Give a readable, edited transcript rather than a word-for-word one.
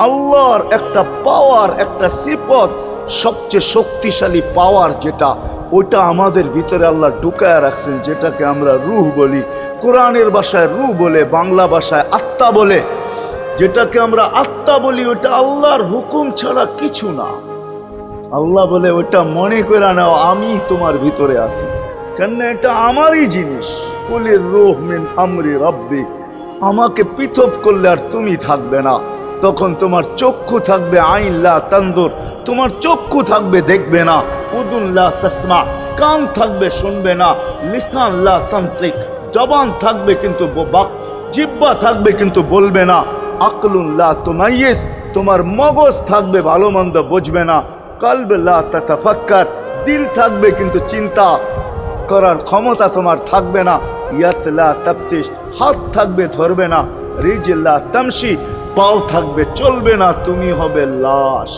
আল্লাহর একটা পাওয়ার, একটা সিফত, সবচেয়ে শক্তিশালী পাওয়ার যেটা, ওইটা আমাদের ভিতরে আল্লাহ ঢুকায় রাখছেন, যেটাকে আমরা রূহ বলি। কোরআনের ভাষায় রূহ বলে, বাংলা ভাষায় আত্মা বলে। যেটাকে আমরা আত্মা বলি ওটা আল্লাহর হুকুম ছাড়া কিছু না। আল্লাহ বলে ওটা মনে করে নাও আমি তোমার ভিতরে আছি, কেন এটা আমারই জিনিস। কুলির রূহ মিন আমরি রাব্বি, আমাকে পৃথক করলে আর তুমি থাকবে না। তখন তোমার চক্ষু থাকবে আইন লা তানজুর, তোমার চক্ষু থাকবে দেখবে না। উদুন লা তাসমা, কান থাকবে শুনবে না। লিসান লা তান্তিক, জবান থাকবে কিন্তু জিহ্বা থাকবে কিন্তু বলবে না। আকলুন লা তুমাইয়িজ, তোমার মগজ থাকবে ভালো মন্দ বুঝবে না। কলব লা তাতাফাক্কার, দিল থাকবে কিন্তু চিন্তা করার ক্ষমতা তোমার থাকবে না। ইয়াত লা তাফতিশ, হাত থাকবে ধরবে না। রিজল লা তামশি, পাও থাকবে চলবে না। তুমি হবে লাশ।